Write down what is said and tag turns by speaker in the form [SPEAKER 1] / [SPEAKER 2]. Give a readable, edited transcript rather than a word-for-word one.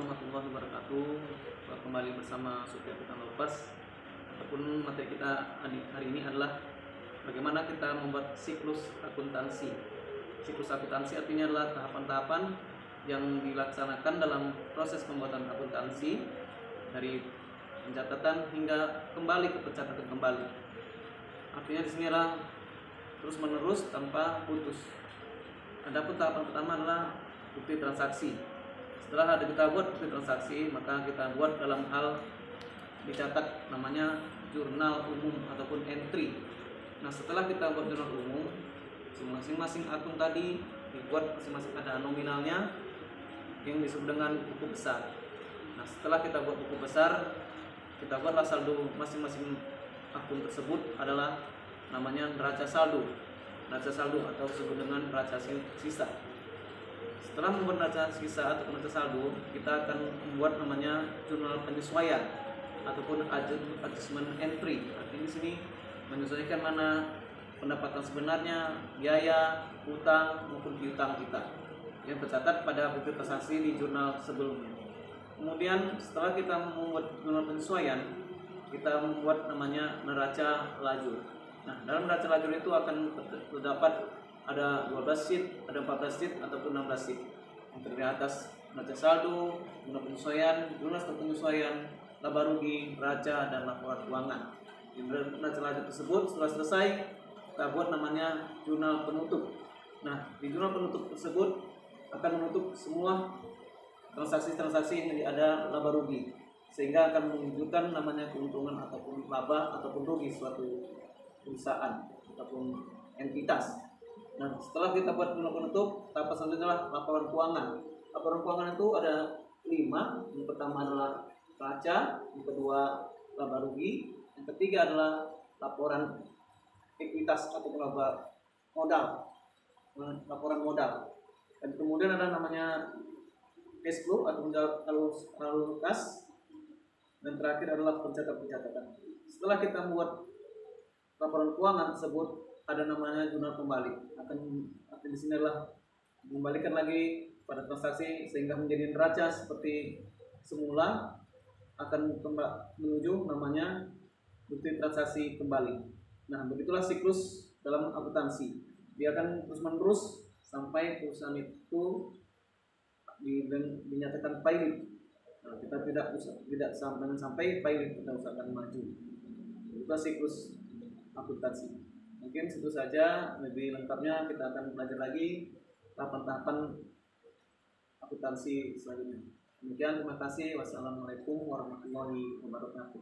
[SPEAKER 1] warahmatullahi wabarakatuh. Kembali bersama Supir Akuntan Lepas. Ataupun materi kita hari ini adalah bagaimana kita membuat siklus akuntansi. Siklus akuntansi artinya adalah tahapan-tahapan yang dilaksanakan dalam proses pembuatan akuntansi dari pencatatan hingga kembali ke pencatatan kembali. Artinya di sini adalah terus menerus tanpa putus. Adapun tahapan pertama adalah bukti transaksi. Setelah kita buat bukti transaksi, maka kita buat dalam hal dicatat namanya jurnal umum ataupun entry. Nah, setelah kita buat jurnal umum, masing-masing akun tadi dibuat masing-masing ada nominalnya yang disebut dengan buku besar. Nah, setelah kita buat buku besar, kita buatlah saldo masing-masing akun tersebut adalah namanya neraca saldo. Neraca saldo atau disebut dengan neraca sisa. Setelah membuat neraca sisa atau neraca saldo, kita akan membuat namanya jurnal penyesuaian ataupun adjustment entry. Artinya di sini menyesuaikan mana pendapatan sebenarnya, biaya, utang maupun piutang kita yang tercatat pada bukti transaksi di jurnal sebelumnya. Kemudian setelah kita membuat jurnal penyesuaian, kita membuat namanya neraca lajur. Nah, dalam neraca lajur itu akan terdapat ada 12 sheet, ada 14 sheet ataupun 16 sheet. Yang terdiri atas neraca saldo, jurnal penyesuaian, jurnal stok penyesuaian, laba rugi, neraca dan laporan keuangan. Di neraca lajur tersebut setelah selesai, kita buat namanya jurnal penutup. Nah, di jurnal penutup tersebut akan menutup semua transaksi-transaksi yang ada laba rugi, sehingga akan menunjukkan namanya keuntungan ataupun laba ataupun rugi suatu perusahaan ataupun entitas. Nah, setelah kita buat jurnal penutup, tahap selanjutnya adalah laporan keuangan. Laporan keuangan itu ada 5. Yang pertama adalah neraca, yang kedua laba rugi, yang ketiga adalah laporan ekuitas atau laba modal, laporan modal. Dan kemudian ada namanya cash flow atau lalu kas, dan terakhir adalah pencatatan. Setelah kita membuat laporan keuangan tersebut, ada namanya jurnal kembali. Akan di sini adalah mengembalikan lagi pada transaksi sehingga menjadi neraca seperti semula, akan menuju namanya bukti transaksi kembali. Nah, begitulah siklus dalam akuntansi. Dia akan terus menerus sampai perusahaan itu dinyatakan pilot. Nah, kita tidak sampai pilot, kita usahakan maju. Itulah siklus akuntansi. Mungkin itu saja, lebih lengkapnya kita akan belajar lagi tahapan-tahapan akuntansi selanjutnya. Demikian, terima kasih. Wassalamualaikum warahmatullahi wabarakatuh.